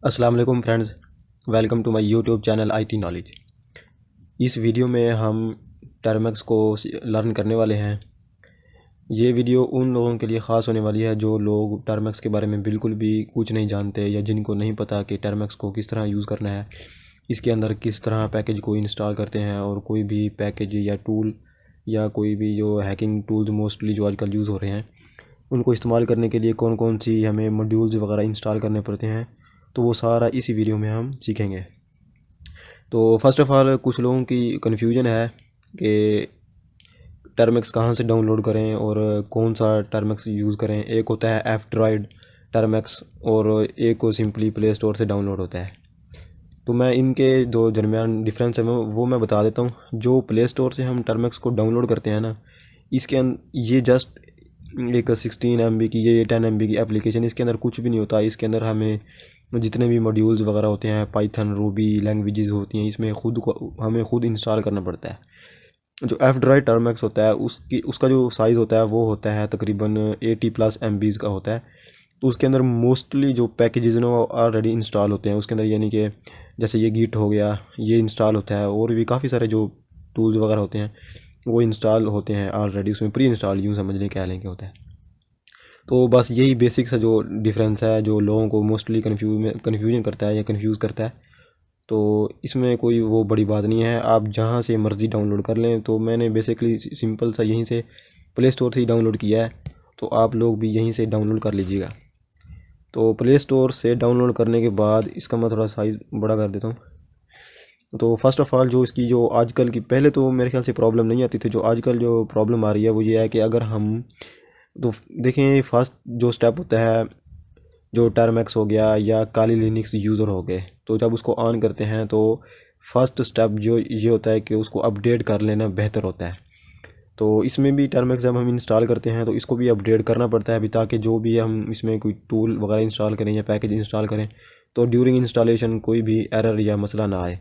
अस्सलाम वालेकुम friends, welcome to my YouTube channel IT knowledge. इस वीडियो में हम टर्मेक्स को लर्न करने वाले हैं। ये वीडियो उन लोगों के लिए ख़ास होने वाली है जो लोग टर्मेक्स के बारे में बिल्कुल भी कुछ नहीं जानते या जिनको नहीं पता कि टर्मेक्स को किस तरह यूज़ करना है, इसके अंदर किस तरह पैकेज को इंस्टॉल करते हैं और कोई भी पैकेज या टूल या कोई भी जो हैकिंग टूल्स मोस्टली जो आजकल यूज़ हो रहे हैं उनको इस्तेमाल करने के लिए कौन कौन सी हमें मॉड्यूल्स वगैरह इंस्टॉल करने पड़ते हैं, तो वो सारा इसी वीडियो में हम सीखेंगे। तो फर्स्ट ऑफ़ ऑल कुछ लोगों की कन्फ्यूजन है कि टर्मेक्स कहाँ से डाउनलोड करें और कौन सा टर्मेक्स यूज़ करें। एक होता है एफ-ड्रॉइड टर्मेक्स और एक को सिंपली प्ले स्टोर से डाउनलोड होता है। तो मैं इनके जो दरमियान डिफरेंस है वो मैं बता देता हूँ। जो प्ले स्टोर से हम टर्मेक्स को डाउनलोड करते हैं ना, इसके ये जस्ट एक 16 MB की ये 10 MB की एप्लीकेशन, इसके अंदर कुछ भी नहीं होता। इसके अंदर हमें जितने भी मॉड्यूल्स वगैरह होते हैं, पाइथन रूबी लैंग्वेजेस होती हैं, इसमें हमें खुद इंस्टॉल करना पड़ता है। जो एफ-ड्रॉइड टर्मेक्स होता है उसका जो साइज़ होता है वो होता है तकरीबन 80+ MB का होता है। तो उसके अंदर मोस्टली जो पैकेजेस हैं वो ऑलरेडी इंस्टॉल होते हैं उसके अंदर, यानी कि जैसे ये गिट हो गया, ये इंस्टॉल होता है और भी काफ़ी सारे जो टूल्स वगैरह होते हैं वो इंस्टॉल होते हैं ऑलरेडी, उसमें प्री इंस्टॉल यूँ समझ लें, कह लें कि होता है। तो बस यही बेसिक सा जो डिफरेंस है जो लोगों को मोस्टली कन्फ्यूजन करता है या कंफ्यूज करता है। तो इसमें कोई वो बड़ी बात नहीं है, आप जहाँ से मर्ज़ी डाउनलोड कर लें। तो मैंने बेसिकली सिंपल सा यहीं से प्ले स्टोर से ही डाउनलोड किया है, तो आप लोग भी यहीं से डाउनलोड कर लीजिएगा। तो प्ले स्टोर से डाउनलोड करने के बाद इसका मैं थोड़ा साइज़ बड़ा कर देता हूँ। तो फर्स्ट ऑफ़ ऑल जो इसकी जो आजकल की, पहले तो मेरे ख्याल से प्रॉब्लम नहीं आती थी, जो आजकल जो प्रॉब्लम आ रही है वो ये है कि अगर हम तो देखें, फर्स्ट जो स्टेप होता है, जो टर्मेक्स हो गया या काली लिनक्स यूज़र हो गए, तो जब उसको ऑन करते हैं तो फर्स्ट स्टेप जो ये होता है कि उसको अपडेट कर लेना बेहतर होता है। तो इसमें भी टर्मेक्स जब हम इंस्टॉल करते हैं तो इसको भी अपडेट करना पड़ता है अभी, ताकि जो भी हम इसमें कोई टूल वगैरह इंस्टॉल करें या पैकेज इंस्टॉल करें तो ड्यूरिंग इंस्टॉलेशन कोई भी एरर या मसला ना आए।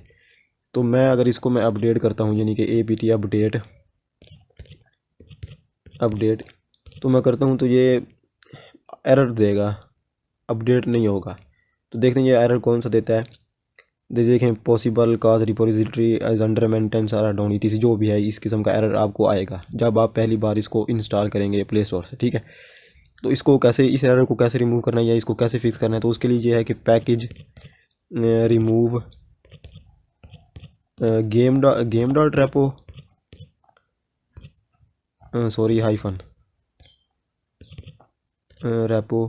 तो अगर इसको मैं अपडेट करता हूँ, यानी कि apt अपडेट तो मैं करता हूँ, तो ये एरर देगा, अपडेट नहीं होगा। तो देखते हैं ये एरर कौन सा देता है। देखें, possible cause repository as under maintenance or down etc, जो भी है इस किस्म का एरर आपको आएगा जब आप पहली बार इसको इंस्टॉल करेंगे प्ले स्टोर से, ठीक है। तो इसको कैसे, इस एरर को कैसे रिमूव करना है या इसको कैसे फिक्स करना है, तो उसके लिए ये है कि package remove game dot repo sorry hyphen repo,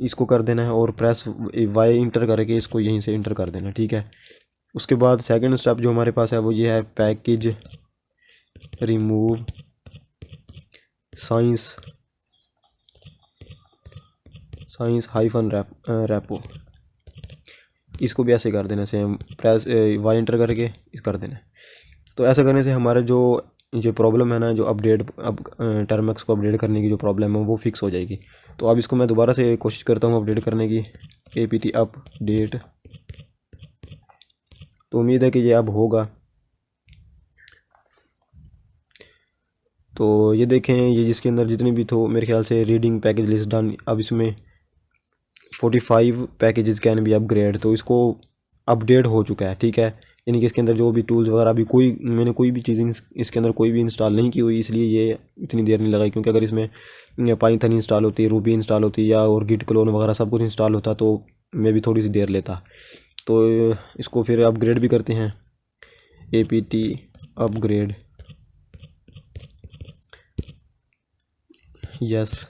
इसको कर देना है और प्रेस वाई इंटर करके इसको यहीं से इंटर कर देना, ठीक है। उसके बाद सेकंड स्टेप जो हमारे पास है वो ये है package remove science hyphen repo, इसको भी ऐसे कर देना, सेम प्रेस वाई इंटर करके इस कर देना। तो ऐसा करने से हमारे जो प्रॉब्लम है ना, जो अपडेट अब टर्मेक्स को अपडेट करने की जो प्रॉब्लम है वो फिक्स हो जाएगी। तो अब इसको मैं दोबारा से कोशिश करता हूँ अपडेट करने की, apt अपडेट। तो उम्मीद है कि ये अब होगा। तो ये देखें, ये जिसके अंदर जितने भी तो मेरे ख्याल से रीडिंग पैकेज लिस्ट डन, अब इसमें 45 पैकेजेस कैन बी अपग्रेड, तो इसको अपडेट हो चुका है, ठीक है। यानी कि इसके अंदर जो भी टूल्स वगैरह अभी मैंने कोई भी चीज़ इसके अंदर कोई भी इंस्टॉल नहीं की हुई, इसलिए ये इतनी देर नहीं लगाई। क्योंकि अगर इसमें पाइथन इंस्टॉल होती, रूबी इंस्टॉल होती या और गिट क्लोन वगैरह सब कुछ इंस्टॉल होता तो मैं भी थोड़ी सी देर लेता। तो इसको फिर अपग्रेड भी करते हैं, apt अपग्रेड, यस।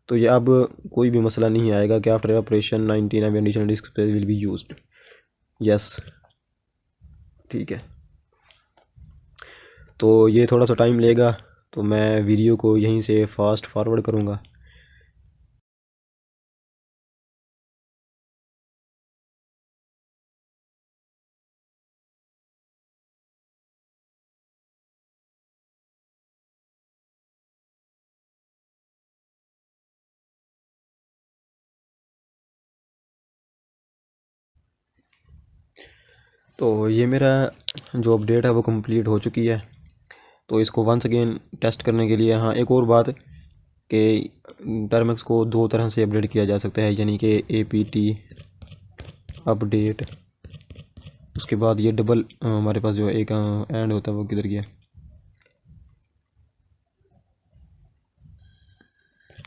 तो ये अब कोई भी मसला नहीं आएगा कि after operation 19 MB additional disc space will be used, yes, ठीक है। तो ये थोड़ा सा टाइम लेगा, तो मैं वीडियो को यहीं से फास्ट फॉरवर्ड करूँगा। तो ये मेरा जो अपडेट है वो कंप्लीट हो चुकी है। तो इसको वंस अगेन टेस्ट करने के लिए, हाँ एक और बात कि टर्मेक्स को दो तरह से अपडेट किया जा सकता है, यानी कि apt अपडेट। उसके बाद ये डबल हमारे पास जो एक एंड होता है वो किधर गया,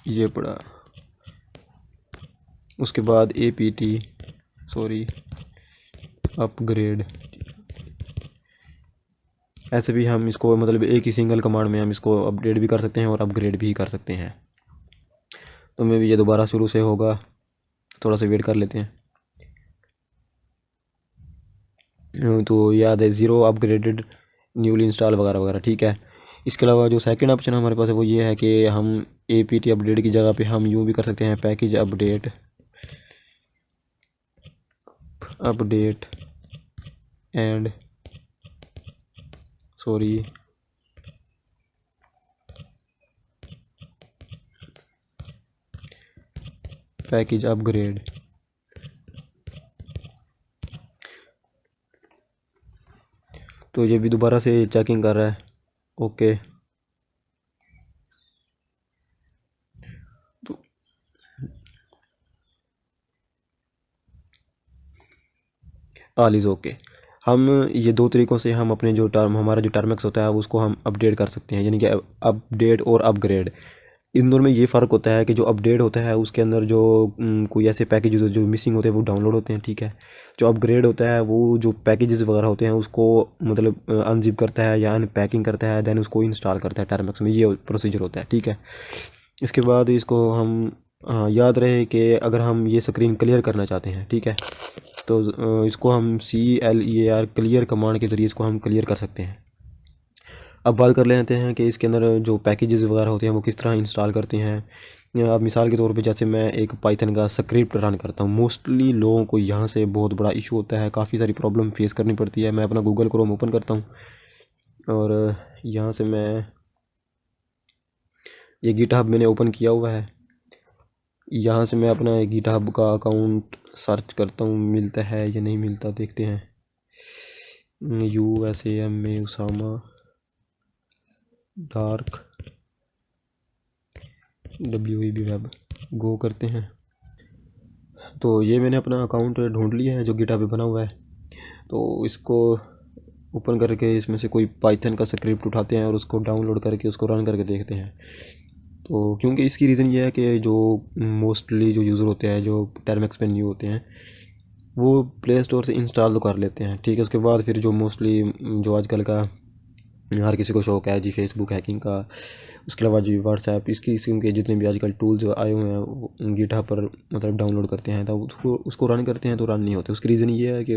ये पड़ा। उसके बाद APT सॉरी अपग्रेड। ऐसे भी हम इसको मतलब एक ही सिंगल कमांड में हम इसको अपडेट भी कर सकते हैं और अपग्रेड भी कर सकते हैं। तो मैं भी ये दोबारा शुरू से होगा, थोड़ा सा वेट कर लेते हैं। तो याद है 0 अपग्रेडेड न्यूली इंस्टॉल वगैरह वगैरह, ठीक है। इसके अलावा जो सेकंड ऑप्शन हमारे पास है वो ये है कि हम APT अपडेट की जगह पे हम यूँ भी कर सकते हैं, package update and sorry package upgrade. तो ये भी दोबारा से चेकिंग कर रहा है, ओके। तो ऑल इज़ ओके। हम ये दो तरीक़ों से हम अपने जो हमारा जो टर्मेक्स होता है उसको हम अपडेट कर सकते हैं, यानी कि अपडेट और अपग्रेड। इन दोनों में ये फ़र्क होता है कि जो अपडेट होता है उसके अंदर जो कोई ऐसे पैकेजेस जो मिसिंग होते हैं वो डाउनलोड होते हैं, ठीक है। जो अपग्रेड होता है वो जो पैकेजेस वगैरह होते हैं उसको मतलब अनजिप करता है या अनपैकिंग करता है, देन उसको इंस्टॉल करता है टर्मेक्स में, ये प्रोसीजर होता है, ठीक है। इसके बाद इसको हम याद रहे कि अगर हम ये स्क्रीन क्लियर करना चाहते हैं, ठीक है, तो इसको हम CLEAR क्लियर कमांड के ज़रिए इसको हम क्लियर कर सकते हैं। अब बात कर लेते हैं कि इसके अंदर जो पैकेजेस वगैरह होते हैं वो किस तरह इंस्टॉल करते हैं। अब मिसाल के तौर पे जैसे मैं एक पाइथन का स्क्रिप्ट रन करता हूँ, मोस्टली लोगों को यहाँ से बहुत बड़ा इशू होता है, काफ़ी सारी प्रॉब्लम फेस करनी पड़ती है। मैं अपना गूगल क्रोम ओपन करता हूँ और यहाँ से मैं ये गिटहब मैंने ओपन किया हुआ है। यहाँ से मैं अपना गिटहब का अकाउंट सर्च करता हूँ, मिलता है या नहीं मिलता देखते हैं। USAMA Usama dark WEB web go करते हैं। तो ये मैंने अपना अकाउंट ढूंढ लिया है जो गिटहब पे बना हुआ है। तो इसको ओपन करके इसमें से कोई पाइथन का स्क्रिप्ट उठाते हैं और उसको डाउनलोड करके उसको रन करके देखते हैं। तो क्योंकि इसकी रीज़न ये है कि जो मोस्टली जो यूज़र होते हैं जो टर्मेक्स पे न्यू होते हैं वो प्ले स्टोर से इंस्टॉल तो कर लेते हैं, ठीक है। उसके बाद फिर जो मोस्टली जो आजकल का हर किसी को शौक़ है जी फेसबुक हैकिंग का, उसके अलावा जी व्हाट्सएप, इसकी किस्म के जितने भी आजकल टूल्स आए हुए हैं वो गिटहब पर मतलब डाउनलोड करते हैं, तो उसको रन करते हैं तो रन नहीं होते। उसकी रीज़न ये है कि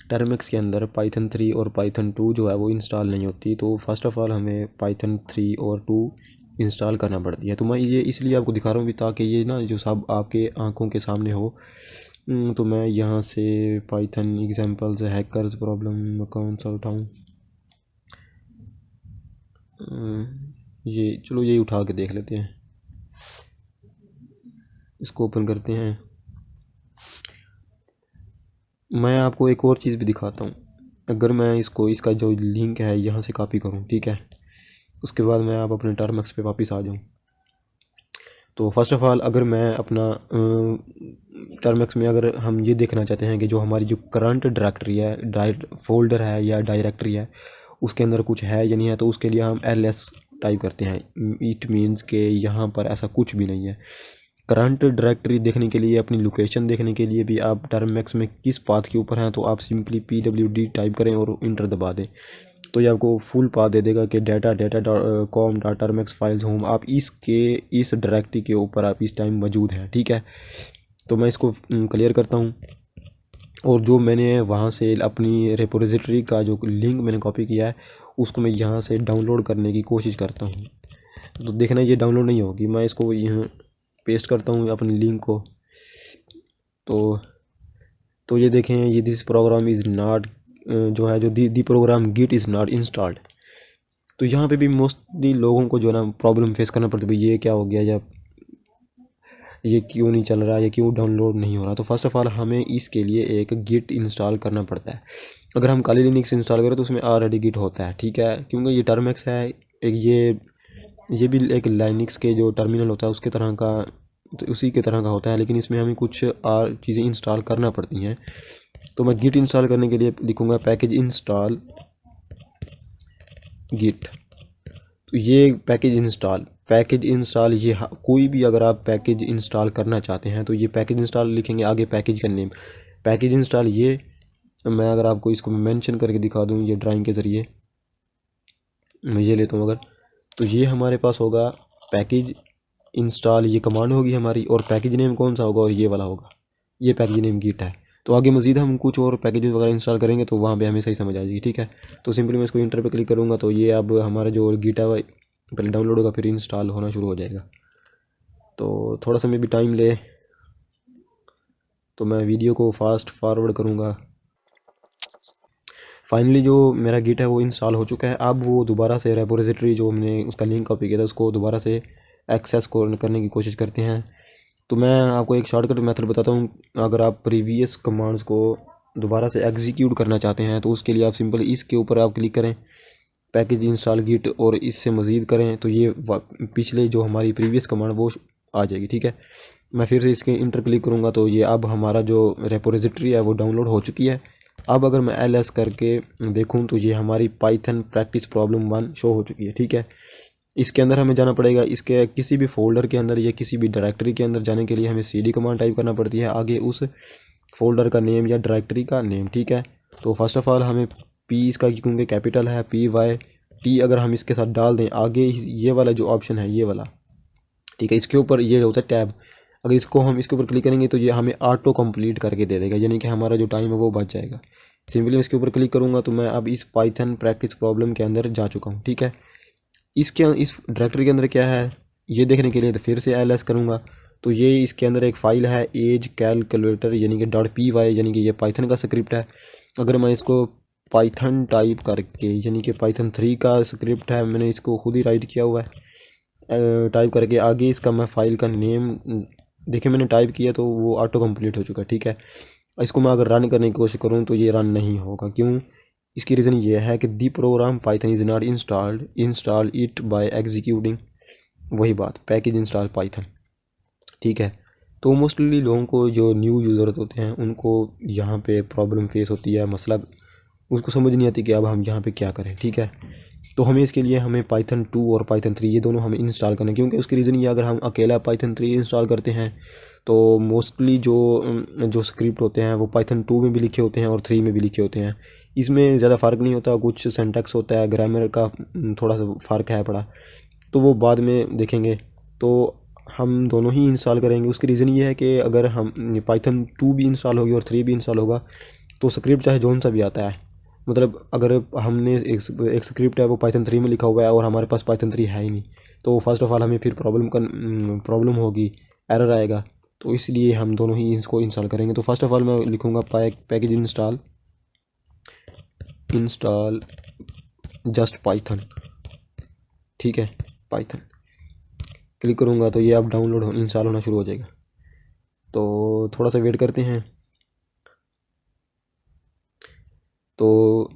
टर्मेक्स के अंदर पाइथन 3 और पाइथन 2 जो है वो इंस्टॉल नहीं होती। तो फर्स्ट ऑफ़ ऑल हमें पाइथन 3 और 2 इंस्टॉल करना पड़ती है। तो मैं ये इसलिए आपको दिखा रहा हूँ भी ताकि ये ना जो सब आपके आंखों के सामने हो। तो मैं यहाँ से पाइथन एग्जांपल्स हैकर्स प्रॉब्लम कौन सा उठाऊँ, ये चलो यही उठा के देख लेते हैं। इसको ओपन करते हैं। मैं आपको एक और चीज़ भी दिखाता हूँ। अगर मैं इसका जो लिंक है यहाँ से कॉपी करूँ, ठीक है, उसके बाद मैं आप अपने टर्मेक्स पे वापस आ जाऊँ। तो फर्स्ट ऑफ़ ऑल अगर मैं अपना टर्मेक्स में अगर हम ये देखना चाहते हैं कि जो हमारी जो करंट डायरेक्टरी है फोल्डर है या डायरेक्टरी है उसके अंदर कुछ है या नहीं है, तो उसके लिए हम LS टाइप करते हैं। इट मीन्स कि यहाँ पर ऐसा कुछ भी नहीं है। करंट डायरेक्टरी देखने के लिए, अपनी लोकेशन देखने के लिए भी आप टर्मेक्स में किस पाथ के ऊपर हैं तो आप सिंपली PWD टाइप करें और इंटर दबा दें तो ये आपको फुल पाथ दे देगा कि data.com.termex फाइल्स होम, आप इस डायरेक्टरी के ऊपर आप इस टाइम मौजूद हैं, ठीक है। तो मैं इसको क्लियर करता हूँ और जो मैंने वहाँ से अपनी रिपोजिटरी का जो लिंक मैंने कॉपी किया है उसको मैं यहाँ से डाउनलोड करने की कोशिश करता हूँ। तो देखना ये डाउनलोड नहीं होगी। मैं इसको यहाँ पेस्ट करता हूँ अपने लिंक को। तो ये देखें, ये दिस प्रोग्राम इज़ नॉट जो है जो the program git is not installed. तो यहाँ पे भी मोस्टली लोगों को जो है ना प्रॉब्लम फेस करना पड़ता है, भाई ये क्या हो गया, या ये क्यों नहीं चल रहा, ये क्यों डाउनलोड नहीं हो रहा। तो फर्स्ट ऑफ़ ऑल हमें इसके लिए एक गिट इंस्टॉल करना पड़ता है। अगर हम काली लिनक्स इंस्टॉल करें तो उसमें ऑलरेडी गिट होता है, ठीक है, क्योंकि ये टर्मेक्स है एक ये भी एक लाइनक्स के जो टर्मिनल होता है उसके तरह का तो उसी की तरह का होता है, लेकिन इसमें हमें कुछ और चीज़ें इंस्टॉल करना पड़ती हैं। तो मैं गिट इंस्टॉल करने के लिए लिखूँगा पैकेज इंस्टॉल गिट। तो ये पैकेज इंस्टॉल ये कोई भी अगर आप पैकेज इंस्टॉल करना चाहते हैं तो ये पैकेज इंस्टॉल लिखेंगे, आगे पैकेज का नेम पैकेज इंस्टॉल। ये मैं अगर आपको इसको मेंशन करके दिखा दूँ ये ड्राइंग के ज़रिए, मैं ये लेता हूँ अगर, तो ये हमारे पास होगा पैकेज इंस्टॉल, ये कमांड होगी हमारी, और पैकेज नेम कौन सा होगा, और ये वाला होगा, ये पैकेज नेम गिट है। तो आगे मज़ीद हम कुछ और पैकेजेस वगैरह इंस्टॉल करेंगे तो वहाँ पे हमें सही समझ आ जाएगी, ठीक है। तो सिंपली मैं इसको इंटर पे क्लिक करूँगा तो ये अब हमारा जो गिट है पहले डाउनलोड होगा फिर इंस्टॉल होना शुरू हो जाएगा। तो थोड़ा सा में भी टाइम ले, तो मैं वीडियो को फास्ट फॉरवर्ड करूँगा। फाइनली जो मेरा गिट है वो इंस्टॉल हो चुका है। अब वो दोबारा से रेपोजिटरी जो मैंने उसका लिंक कॉपी किया था उसको दोबारा से एक्सेस करने की कोशिश करते हैं। तो मैं आपको एक शॉर्टकट मेथड बताता हूँ। अगर आप प्रीवियस कमांड्स को दोबारा से एग्जीक्यूट करना चाहते हैं तो उसके लिए आप सिंपल इसके ऊपर आप क्लिक करें, पैकेज इंस्टॉल गिट, और इससे मज़ीद करें तो ये पिछले जो हमारी प्रीवियस कमांड वो आ जाएगी, ठीक है। मैं फिर से इसके इंटर क्लिक करूँगा तो ये अब हमारा जो रेपोजिटरी है वो डाउनलोड हो चुकी है। अब अगर मैं ls करके देखूं तो ये हमारी पाइथन प्रैक्टिस प्रॉब्लम 1 शो हो चुकी है, ठीक है। इसके अंदर हमें जाना पड़ेगा, इसके किसी भी फोल्डर के अंदर या किसी भी डायरेक्टरी के अंदर जाने के लिए हमें cd कमांड टाइप करना पड़ती है, आगे उस फोल्डर का नेम या डायरेक्टरी का नेम, ठीक है। तो फर्स्ट ऑफ ऑल हमें p इसका क्योंकि कैपिटल है PYT अगर हम इसके साथ डाल दें, आगे ये वाला जो ऑप्शन है ये वाला, ठीक है, इसके ऊपर ये होता है टैब, अगर इसको हम इसके ऊपर क्लिक करेंगे तो ये हमें ऑटो कंप्लीट करके दे देगा, यानी कि हमारा जो टाइम है वो बच जाएगा। सिंपली मैं इसके ऊपर क्लिक करूँगा तो मैं अब इस पाइथन प्रैक्टिस प्रॉब्लम के अंदर जा चुका हूँ, ठीक है। इस डायरेक्टरी के अंदर क्या है ये देखने के लिए तो फिर से ls करूँगा तो ये इसके अंदर एक फ़ाइल है एज कैलकुलेटर यानी कि .py, यानी कि ये पाइथन का स्क्रिप्ट है। अगर मैं इसको पाइथन टाइप करके, यानी कि पाइथन 3 का स्क्रिप्ट है, मैंने इसको खुद ही राइट किया हुआ है, टाइप करके आगे इसका मैं फ़ाइल का नेम देखिए मैंने टाइप किया तो वो ऑटो कंप्लीट हो चुका है, ठीक है। इसको मैं अगर रन करने की कोशिश करूँ तो ये रन नहीं होगा, क्यों? इसकी रीज़न ये है कि the program Python is not install it by executing, वही बात पैकेज इंस्टॉल पाइथन, ठीक है। तो मोस्टली लोगों को जो न्यू यूज़र होते हैं उनको यहाँ पे प्रॉब्लम फेस होती है, मसला उसको समझ नहीं आती कि अब हम यहाँ पे क्या करें, ठीक है। तो हमें इसके लिए हमें पाइथन 2 और पाइथन 3 ये दोनों हमें इंस्टॉल करना है, क्योंकि उसकी रीज़न ये अगर हम अकेला पाइथन 3 इंस्टॉल करते हैं तो मोस्टली जो स्क्रिप्ट होते हैं वो पाइथन 2 में भी लिखे होते हैं और 3 में भी लिखे होते हैं। इसमें ज़्यादा फ़र्क नहीं होता, कुछ सिंटैक्स होता है, ग्रामर का थोड़ा सा फ़र्क है पड़ा, तो वो बाद में देखेंगे। तो हम दोनों ही इंस्टॉल करेंगे। उसकी रीज़न ये है कि अगर हम पाइथन 2 भी इंस्टॉल होगी और 3 भी इंस्टॉल होगा तो स्क्रिप्ट चाहे जौन सा भी आता है, मतलब अगर हमने एक स्क्रिप्ट है वो पाइथन 3 में लिखा हुआ है और हमारे पास पाइथन 3 है ही नहीं, तो फर्स्ट ऑफ ऑल हमें फिर प्रॉब्लम होगी, एरर आएगा। तो इसलिए हम दोनों ही इसको इंस्टॉल करेंगे। तो फर्स्ट ऑफ ऑल मैं लिखूँगा पैकेज इंस्टॉल जस्ट पाइथन, ठीक है, पाइथन क्लिक करूँगा तो ये अब डाउनलोड इंस्टॉल होना शुरू हो जाएगा। तो थोड़ा सा वेट करते हैं, तो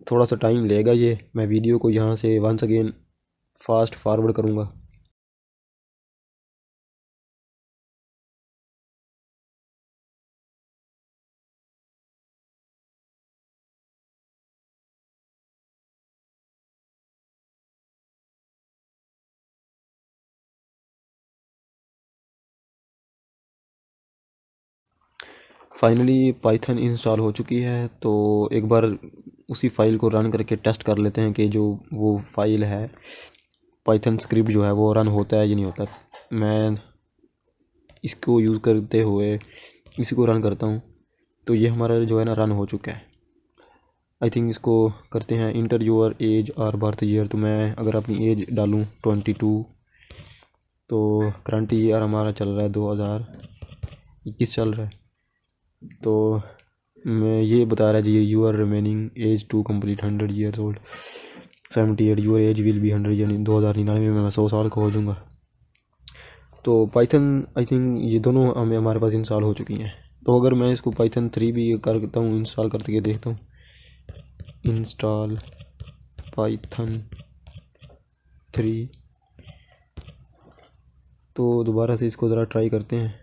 थोड़ा सा टाइम लेगा ये। मैं वीडियो को यहाँ से वंस अगेन फास्ट फॉरवर्ड करूँगा। फाइनली पाइथन इंस्टॉल हो चुकी है। तो एक बार उसी फाइल को रन करके टेस्ट कर लेते हैं कि जो वो फाइल है पाइथन स्क्रिप्ट जो है वो रन होता है या नहीं होता। मैं इसको यूज़ करते हुए इसी को रन करता हूँ तो ये हमारा जो है ना रन हो चुका है। आई थिंक इसको करते हैं इंटर योर एज और बर्थ ईयर। तो मैं अगर अपनी एज डालूँ 22, तो करंट ईयर हमारा चल रहा है 2021 चल रहा है। तो मैं ये बता रहा है जी you are remaining age to complete 100 years old 78 your age will be 100, यानी 2099 में मैं 100 साल का हो जाऊँगा। तो पाइथन आई थिंक ये दोनों हमारे पास इंस्टॉल हो चुकी हैं। तो अगर मैं इसको पाइथन 3 भी करता हूँ, इंस्टॉल करके देखता हूँ, इंस्टॉल पाइथन 3, तो दोबारा से इसको ज़रा ट्राई करते हैं।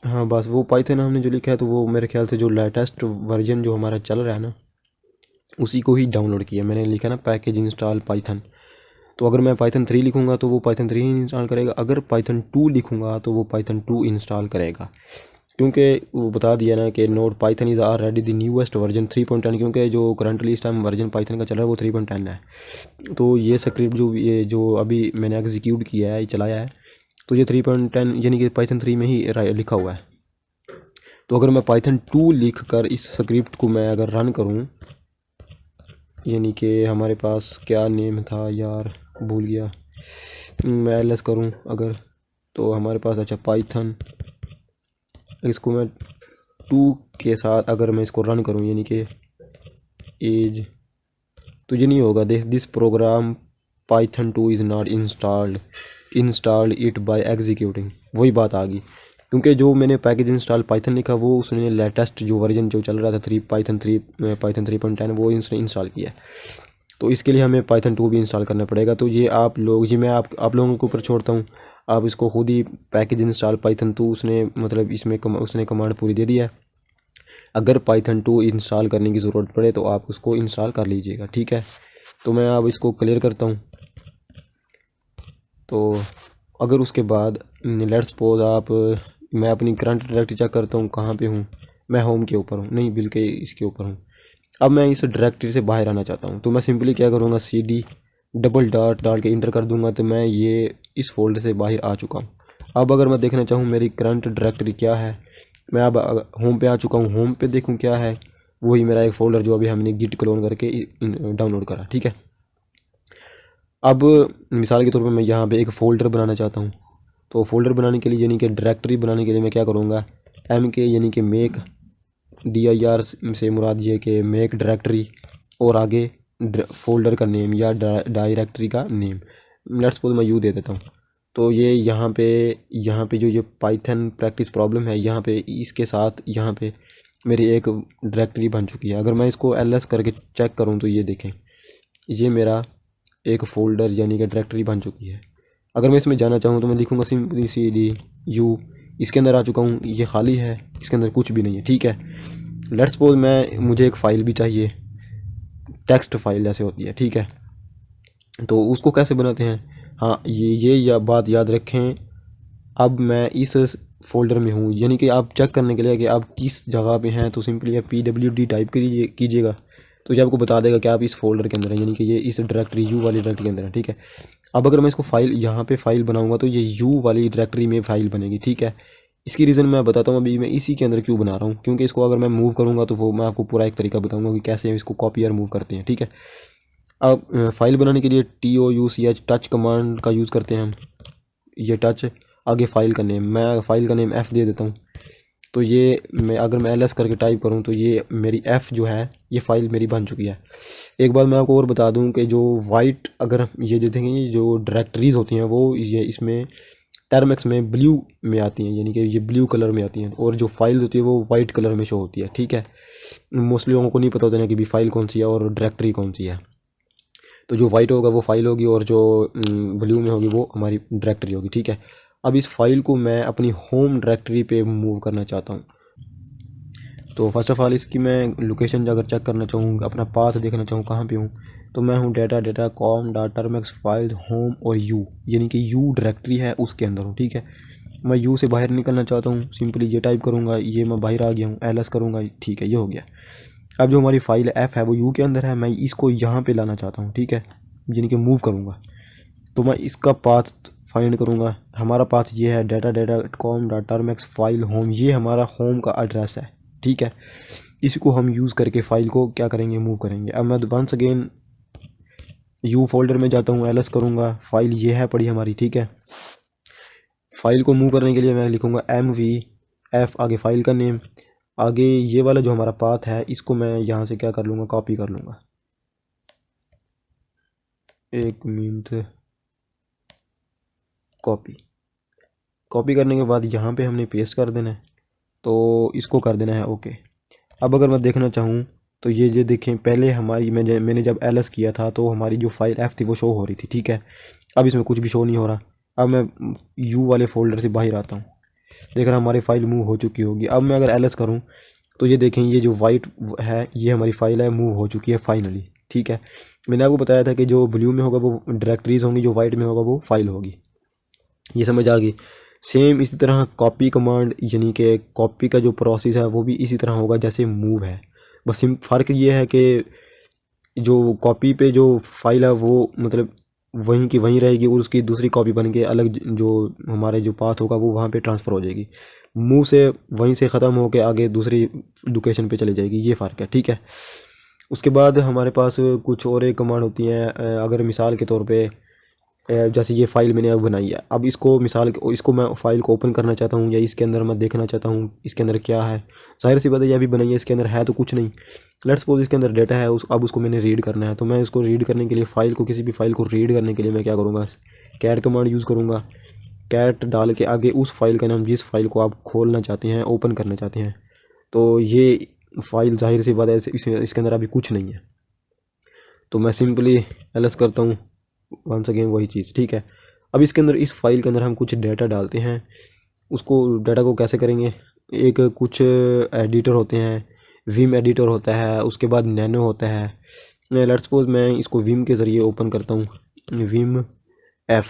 हाँ बस वो पाइथन हमने जो लिखा है तो वो मेरे ख्याल से जो लेटेस्ट वर्जन जो हमारा चल रहा है ना उसी को ही डाउनलोड किया। मैंने लिखा ना पैकेज इंस्टॉल पाइथन, तो अगर मैं पाइथन 3 लिखूंगा तो वो पाइथन 3 ही इंस्टॉल करेगा, अगर पाइथन 2 लिखूंगा तो वो पाइथन 2 इंस्टॉल करेगा। क्योंकि वो बता दिया ना कि note Python is already the newest version 3.10, क्योंकि जो करंटली इस टाइम वर्जन पाइथन का चल रहा है वो 3.10 है। तो ये स्क्रिप्ट जो अभी मैंने एग्जीक्यूट किया है, चलाया है, तो ये 3.10 यानी कि पाइथन 3 में ही लिखा हुआ है। तो अगर मैं पाइथन 2 लिख कर इस स्क्रिप्ट को मैं अगर रन करूँ, यानी कि हमारे पास क्या नेम था यार, भूल गया, मैं एल एस करूँ अगर, तो हमारे पास अच्छा पाइथन, इसको मैं 2 के साथ अगर मैं इसको रन करूँ यानी कि एज, तो ये नहीं होगा, this program Python 2 is not installed it by executing. वही बात आ गई, क्योंकि जो मैंने पैकेज इंस्टॉल पाइथन लिखा वो उसने लेटेस्ट जो वर्जन जो चल रहा था पाइथन 3.10 वो उसने इंस्टॉल किया। तो इसके लिए हमें पाइथन 2 भी इंस्टॉल करना पड़ेगा। तो ये आप लोग, ये मैं आप लोगों के ऊपर छोड़ता हूँ, आप इसको खुद ही पैकेज इंस्टॉल पाइथन 2 उसने मतलब इसमें उसने कमांड पूरी दे दिया है। अगर पाइथन 2 इंस्टॉल करने की ज़रूरत पड़े तो आप उसको इंस्टॉल कर लीजिएगा, ठीक है। तो मैं अब इसको क्लियर करता हूँ। तो अगर उसके बाद लेट्स सपोज मैं अपनी करंट डायरेक्टरी चेक करता हूँ कहाँ पे हूँ, मैं होम के ऊपर हूँ, नहीं बल्कि इसके ऊपर हूँ। अब मैं इस डायरेक्टरी से बाहर आना चाहता हूँ, तो मैं सिंपली क्या करूँगा, CD डबल डॉट डाल के इंटर कर दूँगा, तो मैं ये इस फोल्डर से बाहर आ चुका हूँ। अब अगर मैं देखना चाहूँ मेरी करंट डायरेक्टरी क्या है, मैं अब होम पे आ चुका हूँ, होम पे देखूँ क्या है, वही मेरा एक फ़ोल्डर जो अभी हमने गिट क्लोन करके डाउनलोड करा, ठीक है। अब मिसाल के तौर पे मैं यहाँ पे एक फ़ोल्डर बनाना चाहता हूँ, तो फ़ोल्डर बनाने के लिए यानी कि डायरेक्टरी बनाने के लिए मैं क्या करूँगा, MK यानी कि मेक DIR से मुराद ये कि मेक डायरेक्टरी, और आगे फ़ोल्डर का नेम या डायरेक्टरी का नेम, लेट्स सपोज मैं यू दे देता हूँ। तो ये यहाँ पे जो ये पाइथन प्रैक्टिस प्रॉब्लम है, यहाँ पे इसके साथ यहाँ पे मेरी एक डायरेक्टरी बन चुकी है। अगर मैं इसको LS करके चेक करूँ तो ये देखें, ये मेरा एक फ़ोल्डर यानी कि डायरेक्टरी बन चुकी है। अगर मैं इसमें जाना चाहूँ तो मैं लिखूँगा सिंपली CD U, इसके अंदर आ चुका हूँ, ये खाली है, इसके अंदर कुछ भी नहीं है, ठीक है। लेट्स सपोज मुझे एक फ़ाइल भी चाहिए, टेक्स्ट फाइल ऐसे होती है, ठीक है। तो उसको कैसे बनाते हैं, हाँ ये बात याद रखें। अब मैं इस फोल्डर में हूँ, यानी कि आप चेक करने के लिए कि आप किस जगह पे हैं, तो सिंपली आप PWD टाइप कीजिएगा, तो ये आपको बता देगा कि आप इस फोल्डर के अंदर हैं, यानी कि ये इस डायरेक्टरी U वाली डायरेक्टरी के अंदर है, ठीक है। अब अगर मैं इसको फाइल यहाँ पे फाइल बनाऊँगा तो ये U वाली डायरेक्टरी में फ़ाइल बनेगी, ठीक है। इसकी रीज़न मैं बताता हूँ अभी मैं इसी के अंदर क्यों बना रहा हूँ, क्योंकि इसको अगर मैं मूव करूँगा तो वो मैं आपको पूरा एक तरीका बताऊँगा कि कैसे इसको कॉपी और मूव करते हैं, ठीक है। अब फाइल बनाने के लिए TOUCH टच कमांड का यूज़ करते हैं हम, ये टच, आगे फाइल का नेम, मैं फाइल का नेम F दे देता हूँ। तो ये अगर मैं LS करके टाइप करूँ तो ये मेरी F जो है ये फ़ाइल मेरी बन चुकी है। एक बात मैं आपको और बता दूँ कि जो वाइट, अगर ये देखेंगे जो डायरेक्टरीज़ होती हैं वो ये इसमें टर्मक्स में ब्लू में आती हैं, यानी कि ये ब्लू कलर में आती हैं, और जो फाइल्स होती है वो वाइट कलर में शो होती है, ठीक है। मोस्टली लोगों को नहीं पता होता है कि भी फाइल कौन सी है और डायरेक्टरी कौन सी है। तो जो वाइट होगा वो फाइल होगी और जो ब्लू में होगी वो हमारी डायरेक्टरी होगी, ठीक है। अब इस फाइल को मैं अपनी होम डायरेक्टरी पे मूव करना चाहता हूँ। तो फर्स्ट ऑफ़ ऑल इसकी मैं लोकेशन अगर चेक करना चाहूँ, अपना पाथ देखना चाहूँ कहाँ पे हूँ, तो मैं हूँ data com .termux file home और यू, यानी कि यू डायरेक्टरी है उसके अंदर हूँ, ठीक है। मैं यू से बाहर निकलना चाहता हूँ, सिंपली ये टाइप करूँगा, ये मैं बाहर आ गया हूँ, LS करूँगा, ठीक है, ये हो गया। अब जो हमारी फाइल F है वो यू के अंदर है, मैं इसको यहाँ पे लाना चाहता हूँ, ठीक है, यानी कि मूव करूँगा। तो मैं इसका पाथ फाइंड करूँगा, हमारा पाथ ये है data.com.termux फाइल होम, ये हमारा होम का एड्रेस है, ठीक है। इसको हम यूज़ करके फ़ाइल को क्या करेंगे, मूव करेंगे। अब मैं वंस अगेन यू फोल्डर में जाता हूँ, LS करूँगा, फाइल ये है पड़ी हमारी, ठीक है। फाइल को मूव करने के लिए मैं लिखूँगा MVF, आगे फाइल का नेम, आगे ये वाला जो हमारा पाथ है इसको मैं यहाँ से क्या कर लूँगा, कॉपी कर लूँगा। एक मिनट, कॉपी, कॉपी करने के बाद यहाँ पे हमने पेस्ट कर देना है, तो इसको कर देना है ओके। अब अगर मैं देखना चाहूँ तो ये देखें, पहले हमारी मैंने जब ls किया था तो हमारी जो फाइल f थी वो शो हो रही थी, ठीक है। अब इसमें कुछ भी शो नहीं हो रहा। अब मैं u वाले फोल्डर से बाहर आता हूँ, देख रहा हमारी फ़ाइल मूव हो चुकी होगी। अब मैं अगर ls करूँ तो ये देखें, ये जो वाइट है ये हमारी फ़ाइल है, मूव हो चुकी है फाइनली, ठीक है। मैंने आपको बताया था कि जो ब्लू में होगा वो डायरेक्टरीज होंगी, जो वाइट में होगा वो फाइल होगी। ये समझ आ गई। सेम इसी तरह कॉपी कमांड, यानी कि कॉपी का जो प्रोसेस है वो भी इसी तरह होगा जैसे मूव है। बस फ़र्क ये है कि जो कॉपी पे जो फाइल है वो मतलब वहीं की वहीं रहेगी और उसकी दूसरी कॉपी बन के अलग जो हमारे जो पाथ होगा वो वहाँ पे ट्रांसफ़र हो जाएगी। मूव से वहीं से ख़त्म होकर आगे दूसरी लोकेशन पे चली जाएगी, ये फ़र्क है, ठीक है। उसके बाद हमारे पास कुछ और एक कमांड होती हैं। अगर मिसाल के तौर पे जैसे ये फ़ाइल मैंने अब बनाई है, अब इसको इसको मैं फ़ाइल को ओपन करना चाहता हूँ या इसके अंदर मैं देखना चाहता हूँ इसके अंदर क्या है। ज़ाहिर सी बात है, ये अभी बनाई है, इसके अंदर है तो कुछ नहीं। लेट्स सपोज इसके अंदर डेटा है, अब उसको मैंने रीड करना है। तो मैं इसको रीड करने के लिए किसी भी फाइल को रीड करने के लिए मैं क्या करूँगा, कैट कमांड यूज़ करूँगा। कैट डाल के आगे उस फाइल का नाम, जिस फाइल को आप खोलना चाहते हैं, ओपन करना चाहते हैं, तो ये फ़ाइल ज़ाहिर सी बात है इसके अंदर अभी कुछ नहीं है। तो मैं सिंपली ls करता हूँ, वंस अगेन वही चीज़, ठीक है। अब इसके अंदर, इस फाइल के अंदर हम कुछ डेटा डालते हैं। उसको डाटा को कैसे करेंगे, एक कुछ एडिटर होते हैं, विम एडिटर होता है, उसके बाद नैनो होता है। लेट्स सपोज मैं इसको विम के ज़रिए ओपन करता हूँ, विम f।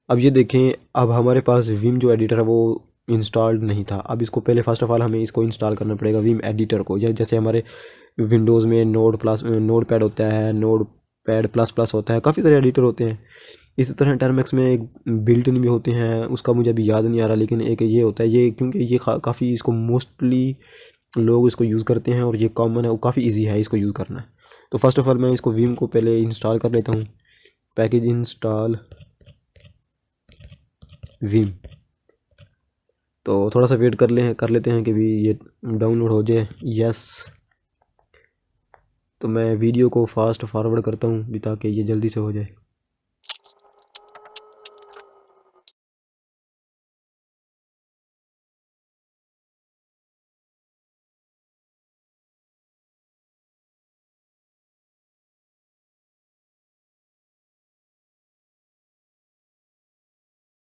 अब ये देखें, अब हमारे पास विम जो एडिटर है वो इंस्टॉल्ड नहीं था। अब इसको पहले फर्स्ट ऑफ ऑल हमें इसको इंस्टॉल करना पड़ेगा, विम एडिटर को। या जैसे हमारे विंडोज़ में नोट पैड होता है, नोट पैड प्लस प्लस होता है, काफ़ी सारे एडिटर होते हैं। इसी तरह टर्मैक्स में एक बिल्ट इन भी होते हैं, उसका मुझे अभी याद नहीं आ रहा, लेकिन एक ये होता है, ये क्योंकि ये काफ़ी इसको मोस्टली लोग इसको यूज़ करते हैं और ये कॉमन है, वो काफ़ी इजी है इसको यूज़ करना। तो फर्स्ट ऑफ ऑल मैं इसको विम को पहले इंस्टॉल कर लेता हूँ, पैकेज इंस्टॉल विम। तो थोड़ा सा वेट कर लेते हैं कि भी ये डाउनलोड हो जाए। यस, तो मैं वीडियो को फास्ट फॉरवर्ड करता हूँ भी ताकि ये जल्दी से हो जाए।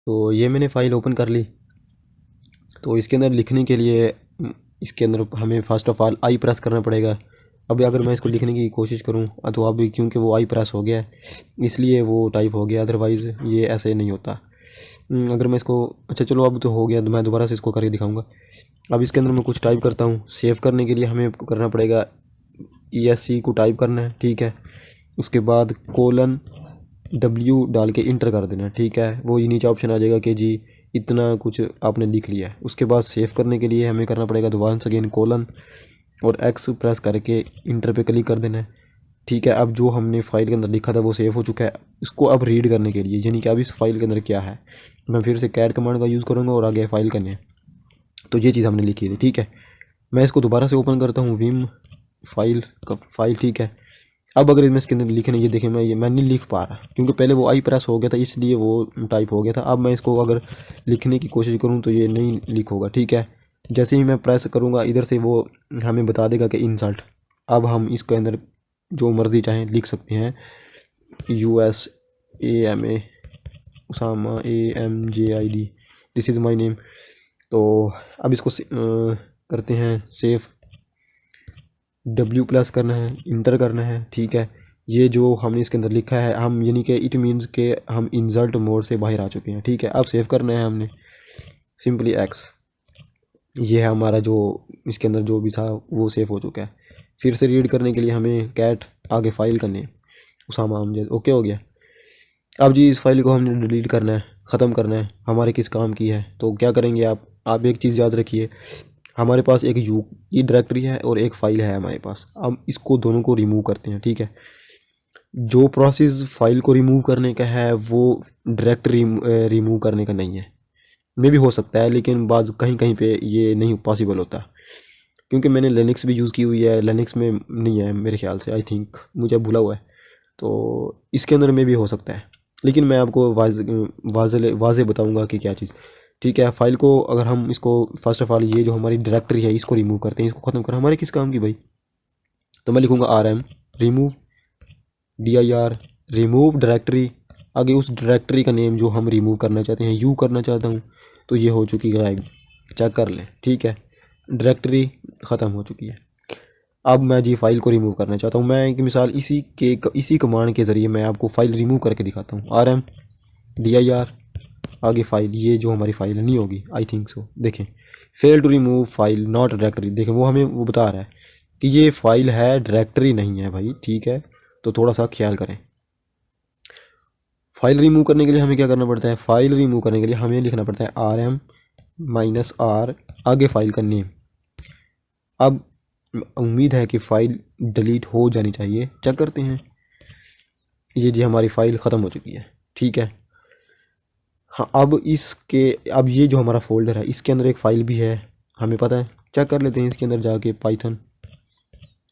तो ये मैंने फ़ाइल ओपन कर ली। तो इसके अंदर लिखने के लिए इसके अंदर हमें first of all I press करना पड़ेगा। अभी अगर मैं इसको लिखने की कोशिश करूं तो अभी क्योंकि वो आई प्रेस हो गया है इसलिए वो टाइप हो गया, अदरवाइज़ ये ऐसे नहीं होता। अगर मैं इसको, अच्छा चलो अब तो हो गया, तो मैं दोबारा से इसको करके दिखाऊंगा। अब इसके अंदर मैं कुछ टाइप करता हूँ। सेव करने के लिए हमें करना पड़ेगा ESC को टाइप करना है, ठीक है। उसके बाद :W डाल के इंटर कर देना, ठीक है। वो ये नीचे ऑप्शन आ जाएगा कि जी इतना कुछ आपने लिख लिया है। उसके बाद सेव करने के लिए हमें करना पड़ेगा वंस अगेन कोलन और X प्रेस करके इंटर पे क्लिक कर देना है, ठीक है। अब जो हमने फ़ाइल के अंदर लिखा था वो सेव हो चुका है। इसको अब रीड करने के लिए, यानी कि अब इस फाइल के अंदर क्या है, मैं फिर से कैट कमांड का यूज़ करूँगा और आगे फाइल करने है। तो ये चीज़ हमने लिखी थी, ठीक है। मैं इसको दोबारा से ओपन करता हूँ, विम फाइल, ठीक है। अब अगर इसमें इसके अंदर लिखने, ये देखें मैं नहीं लिख पा रहा क्योंकि पहले वो आई प्रेस हो गया था इसलिए वो टाइप हो गया था। अब मैं इसको अगर लिखने की कोशिश करूँ तो ये नहीं लिख होगा, ठीक है। जैसे ही मैं प्रेस करूँगा इधर से वो हमें बता देगा कि इंसल्ट। अब हम इसके अंदर जो मर्ज़ी चाहें लिख सकते हैं, USAMA Usama AMJID, this is my name. तो अब इसको करते हैं सेव, W प्लस करना है, इंटर करना है, ठीक है। ये जो हमने इसके अंदर लिखा है हम, यानी कि इट मीन्स के हम इंसल्ट मोड से बाहर आ चुके हैं, ठीक है। अब सेव करना है हमने सिंपली X। ये है हमारा जो इसके अंदर जो भी था वो सेव हो चुका है। फिर से रीड करने के लिए हमें कैट आगे फाइल करनी है, उसामा अमजद, ओके हो गया। अब जी इस फाइल को हमने डिलीट करना है, ख़त्म करना है, हमारे किस काम की है। तो क्या करेंगे आप एक चीज़ याद रखिए, हमारे पास एक यू की डायरेक्टरी है और एक फ़ाइल है हमारे पास। हम इसको दोनों को रिमूव करते हैं, ठीक है। जो प्रोसेस फाइल को रिमूव करने का है वो डायरेक्टरी रिमूव करने का नहीं है। मे भी हो सकता है लेकिन बाद कहीं कहीं पे ये नहीं पॉसिबल होता, क्योंकि मैंने लिनक्स भी यूज़ की हुई है। लिनक्स में नहीं है मेरे ख्याल से, आई थिंक, मुझे भूला हुआ है। तो इसके अंदर में भी हो सकता है। लेकिन मैं आपको वाज़े बताऊंगा कि क्या चीज़। ठीक है, फाइल को अगर हम इसको फर्स्ट ऑफ ऑल ये जो हमारी डायरेक्टरी है इसको रिमूव करते हैं, इसको ख़त्म करना हमारे किस काम की भाई। तो मैं लिखूँगा RM remove dir remove directory. आगे उस डायरेक्टरी का नेम जो हम रिमूव करना चाहते हैं, यू करना चाहता हूँ, तो ये हो चुकी गायब, चेक कर लें। ठीक है, डायरेक्टरी ख़त्म हो चुकी है। अब मैं जी फाइल को रिमूव करना चाहता हूँ। मैं एक मिसाल इसी कमांड के ज़रिए मैं आपको फ़ाइल रिमूव करके दिखाता हूँ। RM dir आगे फाइल, ये जो हमारी फाइल नहीं होगी, आई थिंक सो। देखें, fail to remove file not directory. देखें वो हमें वो बता रहा है कि ये फाइल है, डायरेक्टरी नहीं है भाई। ठीक है, तो थोड़ा सा ख्याल करें। फाइल रिमूव करने के लिए हमें क्या करना पड़ता है, फाइल रिमूव करने के लिए हमें लिखना पड़ता है RM-R आगे फाइल का नेम। अब उम्मीद है कि फ़ाइल डिलीट हो जानी चाहिए, चेक करते हैं। ये जी हमारी फ़ाइल ख़त्म हो चुकी है। ठीक है, हाँ अब ये जो हमारा फ़ोल्डर है इसके अंदर एक फ़ाइल भी है, हमें पता है। चेक कर लेते हैं इसके अंदर जाके, पाइथन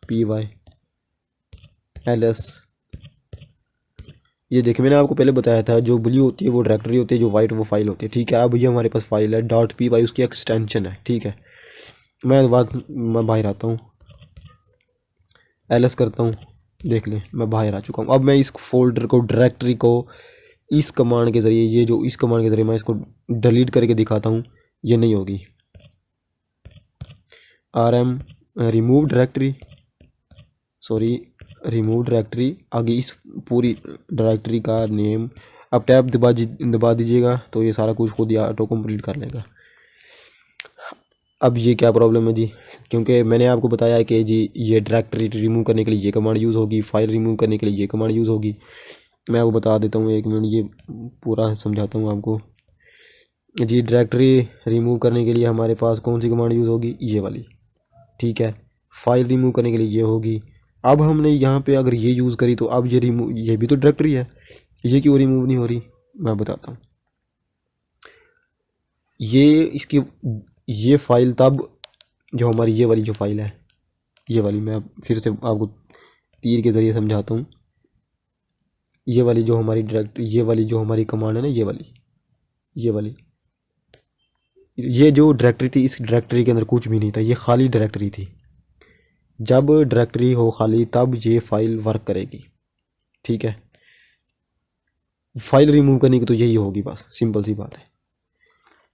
PYLS। ये देखिए मैंने आपको पहले बताया था, जो ब्लू होती है वो डायरेक्टरी होती है, जो वाइट वो फाइल होती है। ठीक है, अब ये हमारे पास फाइल है .py, उसकी एक्सटेंशन है। ठीक है, मैं बाहर आता हूँ, LS करता हूँ, देख लें मैं बाहर आ चुका हूँ। अब मैं इस फोल्डर को, डायरेक्टरी को इस कमांड के ज़रिए, ये जो इस कमांड के ज़रिए मैं इसको डिलीट करके दिखाता हूँ, ये नहीं होगी। RM remove directory, sorry remove directory. आगे इस पूरी डायरेक्टरी का नेम, अब टैब दबा दीजिएगा तो ये सारा कुछ खुद ही ऑटो कंप्लीट कर लेगा। अब ये क्या प्रॉब्लम है जी, क्योंकि मैंने आपको बताया है कि जी ये डायरेक्टरी रिमूव करने के लिए ये कमांड यूज़ होगी, फाइल रिमूव करने के लिए ये कमांड यूज़ होगी। मैं आपको बता देता हूँ, एक मिनट, ये पूरा समझाता हूँ आपको। जी डायरेक्टरी रिमूव करने के लिए हमारे पास कौन सी कमांड यूज़ होगी, ये वाली। ठीक है, फाइल रिमूव करने के लिए ये होगी। अब हमने यहाँ पे अगर ये यूज़ करी तो अब ये भी तो डायरेक्टरी है, ये क्यों रिमूव नहीं हो रही, मैं बताता हूँ। ये फ़ाइल तब, जो हमारी ये वाली जो फ़ाइल है, ये वाली, मैं फिर से आपको तीर के ज़रिए समझाता हूँ। ये वाली जो हमारी कमांड है ना, ये जो डायरेक्टरी थी, इस डायरेक्टरी के अंदर कुछ भी नहीं था, ये खाली डायरेक्टरी थी। जब डायरेक्टरी हो खाली तब ये फाइल वर्क करेगी। ठीक है, फाइल रिमूव करने की तो यही होगी, बस सिंपल सी बात है।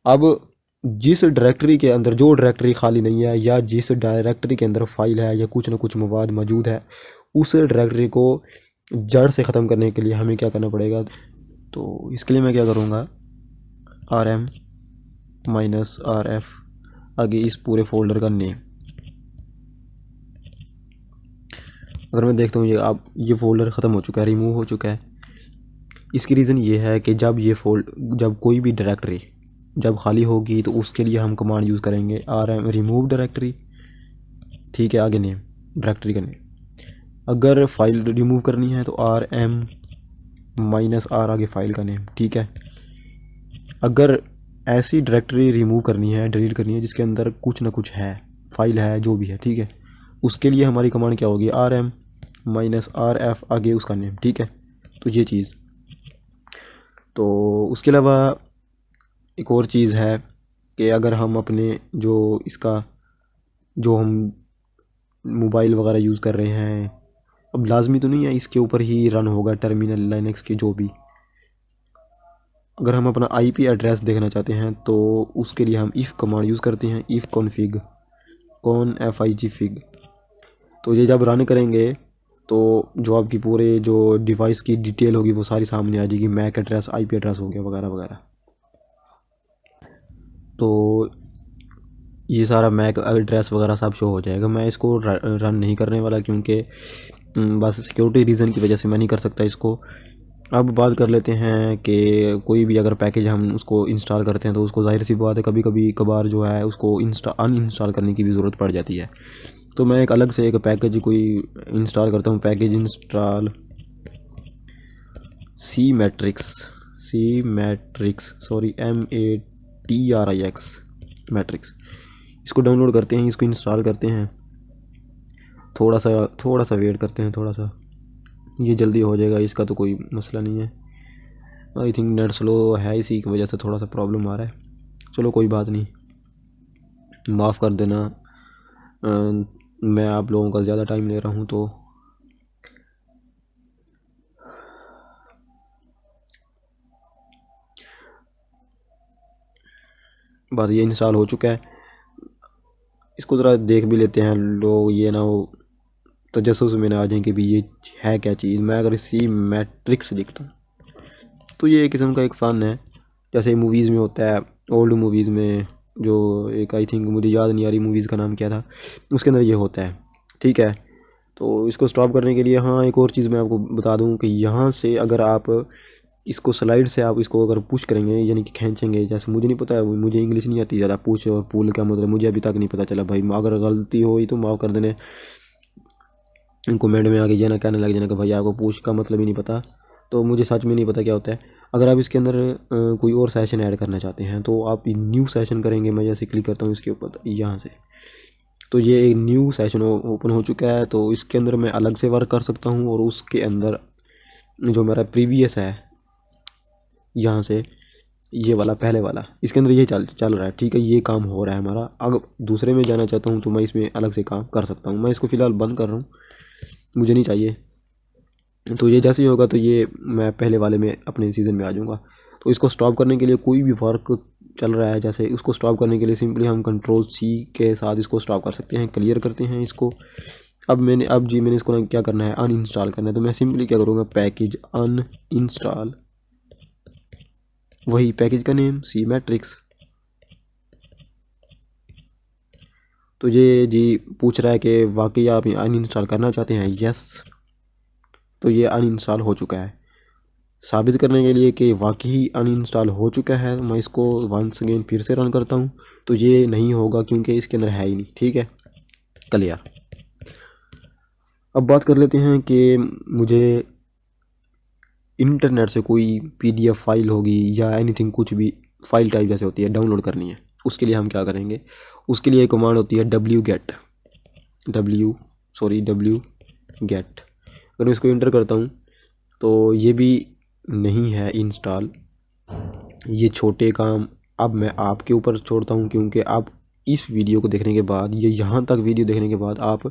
अब जिस डायरेक्टरी के अंदर, जो डायरेक्टरी खाली नहीं है, या जिस डायरेक्टरी के अंदर फाइल है या कुछ ना कुछ मवाद मौजूद है, उस डायरेक्टरी को जड़ से ख़त्म करने के लिए हमें क्या करना पड़ेगा। तो इसके लिए मैं क्या करूँगा, RM-RF आगे इस पूरे फोल्डर का नेम। अगर मैं देखता हूँ ये फ़ोल्डर ख़त्म हो चुका है, रिमूव हो चुका है। इसकी रीज़न ये है कि जब कोई भी डायरेक्टरी जब खाली होगी तो उसके लिए हम कमांड यूज़ करेंगे RM रिमूव डायरेक्टरी। ठीक है, आगे नेम, डायरेक्टरी का नेम। अगर फाइल रिमूव करनी है तो RM-R आगे फाइल का नेम। ठीक है, अगर ऐसी डायरेक्टरी रिमूव करनी है, डिलीट करनी है, जिसके अंदर कुछ ना कुछ है, फाइल है, जो भी है, ठीक है, उसके लिए हमारी कमांड क्या होगी, RM-RF आगे उसका नेम। ठीक है, तो ये चीज़। तो उसके अलावा एक और चीज़ है कि अगर हम अपने जो हम मोबाइल वगैरह यूज़ कर रहे हैं, अब लाजमी तो नहीं है इसके ऊपर ही रन होगा टर्मिनल लिनक्स के जो भी। अगर हम अपना IP एड्रेस देखना चाहते हैं तो उसके लिए हम इफ़ कमांड यूज़ करते हैं, इफ़ config तो ये जब रन करेंगे तो जो आपकी पूरे जो डिवाइस की डिटेल होगी वो सारी सामने आ जाएगी, मैक एड्रेस, IP एड्रेस हो गया वगैरह वगैरह। तो ये सारा मैक एड्रेस वगैरह सब शो हो जाएगा। मैं इसको रन नहीं करने वाला, क्योंकि बस सिक्योरिटी रीज़न की वजह से मैं नहीं कर सकता इसको। अब बात कर लेते हैं कि कोई भी अगर पैकेज हम उसको इंस्टॉल करते हैं तो उसको ज़ाहिर सी बात है कभी कभार जो है उसको अनइंस्टॉल करने की भी ज़रूरत पड़ जाती है। तो मैं एक अलग से एक पैकेज कोई इंस्टॉल करता हूँ, package install C matrix sorry MATRIX matrix. इसको डाउनलोड करते हैं, इसको इंस्टॉल करते हैं, थोड़ा सा वेट करते हैं, थोड़ा सा, ये जल्दी हो जाएगा, इसका तो कोई मसला नहीं है। आई थिंक नेट स्लो है, इसी की वजह से थोड़ा सा प्रॉब्लम आ रहा है। चलो कोई बात नहीं, माफ़ कर देना। मैं आप लोगों का ज़्यादा टाइम ले रहा हूँ तो बस ये इंस्टॉल हो चुका है। इसको ज़रा देख भी लेते हैं लोग, ये ना हो तजस्सुस में ना आ जाए कि भी ये है क्या चीज़। मैं अगर सी मैट्रिक्स लिखता हूँ तो ये एक किस्म का एक फ़न है, जैसे मूवीज़ में होता है, ओल्ड मूवीज़ में जो एक आई थिंक मुझे याद नहीं आ रही मूवीज़ का नाम क्या था, उसके अंदर ये होता है। ठीक है, तो इसको स्टॉप करने के लिए हाँ एक और चीज़ मैं आपको बता दूं कि यहाँ से अगर आप इसको स्लाइड से आप इसको अगर पुश करेंगे यानी कि खींचेंगे, जैसे मुझे नहीं पता है, मुझे इंग्लिश नहीं आती ज़्यादा, पुश और पुल का मतलब मुझे अभी तक नहीं पता चला भाई। अगर गलती हुई तो माफ़ कर देने, कमेंट में आके ये ना कहने लग जाना कि भाई आपको पुश का मतलब ही नहीं पता। तो मुझे सच में नहीं पता क्या होता है। अगर आप इसके अंदर कोई और सेशन ऐड करना चाहते हैं तो आप न्यू सेशन करेंगे। मैं जैसे क्लिक करता हूँ इसके ऊपर यहाँ से, तो ये एक न्यू सेशन ओपन हो चुका है। तो इसके अंदर मैं अलग से वर्क कर सकता हूँ और उसके अंदर जो मेरा प्रीवियस है यहाँ से ये वाला पहले वाला इसके अंदर ये चल रहा है। ठीक है, ये काम हो रहा है हमारा। अगर दूसरे में जाना चाहता हूँ तो मैं इसमें अलग से काम कर सकता हूँ। मैं इसको फ़िलहाल बंद कर रहा हूँ, मुझे नहीं चाहिए। तो ये जैसे ही होगा तो ये मैं पहले वाले में अपने सीज़न में आ जाऊँगा। तो इसको स्टॉप करने के लिए कोई भी वर्क चल रहा है जैसे उसको स्टॉप करने के लिए सिंपली हम कंट्रोल सी के साथ इसको स्टॉप कर सकते हैं। क्लियर करते हैं इसको। अब मैंने इसको क्या करना है, अनइंस्टॉल करना है। तो मैं सिंपली क्या करूँगा, पैकेज अनइंस्टॉल, वही पैकेज का नेम सी मैट्रिक्स। तो ये जी पूछ रहा है कि वाकई आप अनइंस्टॉल करना चाहते हैं, यस। तो ये अनइंस्टॉल हो चुका है। साबित करने के लिए कि वाकई अनइंस्टॉल हो चुका है, मैं इसको वंस अगेन फिर से रन करता हूँ तो ये नहीं होगा क्योंकि इसके अंदर है ही नहीं। ठीक है, क्लियर। अब बात कर लेते हैं कि मुझे इंटरनेट से कोई पीडीएफ फाइल होगी या एनीथिंग, कुछ भी फाइल टाइप जैसे होती है, डाउनलोड करनी है। उसके लिए हम क्या करेंगे, उसके लिए एक कमांड होती है डब्ल्यू गेट। अगर मैं इसको इंटर करता हूँ तो ये भी नहीं है इंस्टॉल। ये छोटे काम अब मैं आपके ऊपर छोड़ता हूँ, क्योंकि आप इस वीडियो को देखने के बाद, ये यहाँ तक वीडियो देखने के बाद आप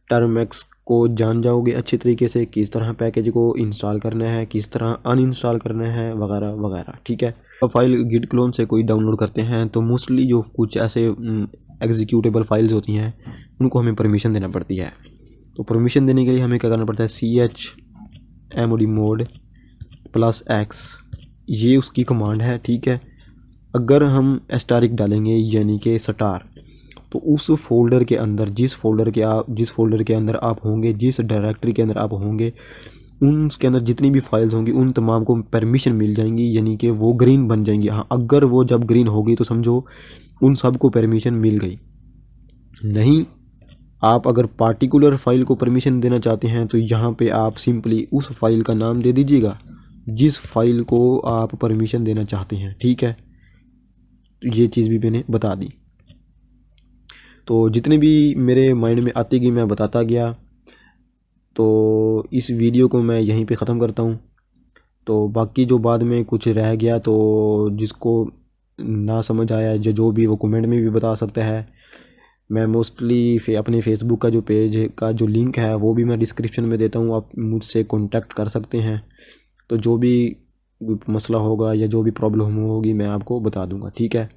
टर्मैक्स को जान जाओगे अच्छे तरीके से, किस तरह पैकेज को इंस्टॉल करना है, किस तरह अनइंस्टॉल करना है, वगैरह वगैरह। ठीक है, अब फाइल गिट क्लोन से कोई डाउनलोड करते हैं तो मोस्टली जो कुछ ऐसे एग्जीक्यूटेबल फाइल्स होती हैं उनको हमें परमिशन देना पड़ती है। तो परमिशन देने के लिए हमें क्या करना पड़ता है, chmod +x, ये उसकी कमांड है। ठीक है, अगर हम एस्टारिक डालेंगे यानी कि स्टार, तो उस फोल्डर के अंदर जिस फोल्डर के अंदर आप होंगे, जिस डायरेक्टरी के अंदर आप होंगे, उनके अंदर जितनी भी फाइल्स होंगी उन तमाम को परमिशन मिल जाएंगी, यानी कि वो ग्रीन बन जाएंगी। हाँ, अगर वो जब ग्रीन होगी तो समझो उन सब को परमिशन मिल गई। नहीं, आप अगर पार्टिकुलर फाइल को परमिशन देना चाहते हैं तो यहाँ पे आप सिंपली उस फाइल का नाम दे दीजिएगा जिस फाइल को आप परमिशन देना चाहते हैं। ठीक है, तो ये चीज़ भी मैंने बता दी। तो जितने भी मेरे माइंड में आती गई मैं बताता गया। तो इस वीडियो को मैं यहीं पे ख़त्म करता हूँ। तो बाकी जो बाद में कुछ रह गया तो जिसको ना समझ आया जो भी वो कमेंट में भी बता सकता है। मैं मोस्टली अपने फेसबुक का जो पेज का जो लिंक है वो भी मैं डिस्क्रिप्शन में देता हूँ, आप मुझसे कांटेक्ट कर सकते हैं। तो जो भी मसला होगा या जो भी प्रॉब्लम होगी मैं आपको बता दूंगा। ठीक है,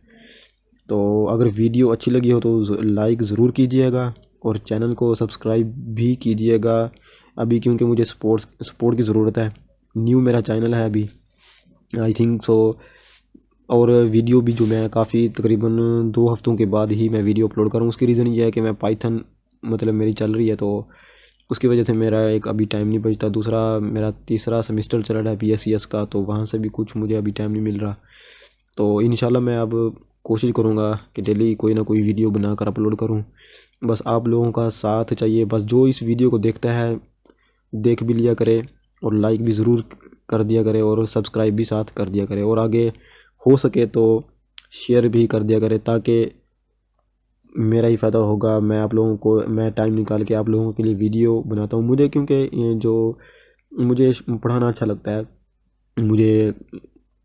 तो अगर वीडियो अच्छी लगी हो तो लाइक ज़रूर कीजिएगा और चैनल को सब्सक्राइब भी कीजिएगा अभी, क्योंकि मुझे सपोर्ट की ज़रूरत है। न्यू मेरा चैनल है अभी, आई थिंक सो। और वीडियो भी जो मैं काफ़ी तकरीबन 2 हफ्तों के बाद ही मैं वीडियो अपलोड करूँ। उसकी रीज़न ये है कि मैं पाइथन मतलब मेरी चल रही है तो उसकी वजह से मेरा एक अभी टाइम नहीं बचता। दूसरा मेरा तीसरा सेमेस्टर चल रहा है PSCS का, तो वहाँ से भी कुछ मुझे अभी टाइम नहीं मिल रहा। तो इंशाल्लाह मैं अब कोशिश करूँगा कि डेली कोई ना कोई वीडियो बनाकर अपलोड करूँ। बस आप लोगों का साथ चाहिए। बस जो इस वीडियो को देखता है देख भी लिया करे और लाइक भी ज़रूर कर दिया करे और सब्सक्राइब भी साथ कर दिया करे, और आगे हो सके तो शेयर भी कर दिया करे, ताकि मेरा ही फ़ायदा होगा। मैं टाइम निकाल के आप लोगों के लिए वीडियो बनाता हूँ। मुझे क्योंकि ये जो मुझे पढ़ाना अच्छा लगता है मुझे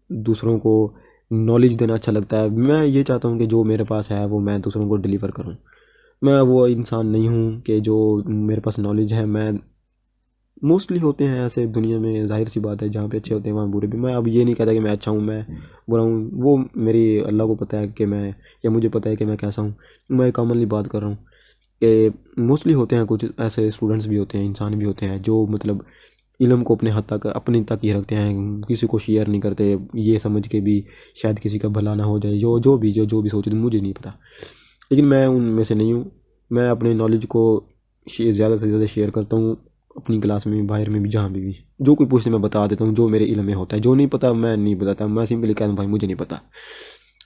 दूसरों को नॉलेज देना अच्छा लगता है। मैं ये चाहता हूँ कि जो मेरे पास है वो मैं दूसरों को डिलीवर करूँ। मैं वो इंसान नहीं हूँ कि जो मेरे पास नॉलेज है, मैं मोस्टली होते हैं ऐसे दुनिया में, जाहिर सी बात है, जहाँ पे अच्छे होते हैं वहाँ बुरे भी। मैं अब ये नहीं कहता कि मैं अच्छा हूँ, मैं बुरा हूँ, वो मेरी अल्लाह को पता है कि मैं, या मुझे पता है कि मैं कैसा हूँ। मैं कॉमनली बात कर रहा हूँ कि मोस्टली होते हैं कुछ ऐसे स्टूडेंट्स भी होते हैं, इंसान भी होते हैं जो मतलब इल्म को अपने हद तक अपने तक ही रखते हैं, किसी को शेयर नहीं करते, ये समझ के भी शायद किसी का भला ना हो जाए, जो भी सोचे, तो मुझे नहीं पता। लेकिन मैं उनमें से नहीं हूँ। मैं अपने नॉलेज को ज़्यादा से ज़्यादा शेयर करता हूँ, अपनी क्लास में भी, बाहर में भी, जहाँ भी जो कोई पूछे मैं बता देता हूँ, जो मेरे इल्म में होता है। जो नहीं पता मैं नहीं बताता, मैं सिंपली कहता हूँ भाई मुझे नहीं पता।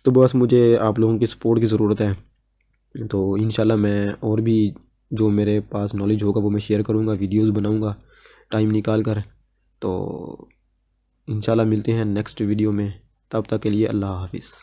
तो बस मुझे आप लोगों की सपोर्ट की ज़रूरत है। तो इंशाल्लाह मैं और भी जो मेरे पास नॉलेज होगा वो मैं शेयर करूँगा, वीडियोज़ बनाऊँगा टाइम निकाल कर। तो इंशाल्लाह मिलते हैं नेक्स्ट वीडियो में, तब तक के लिए अल्लाह हाफिज़।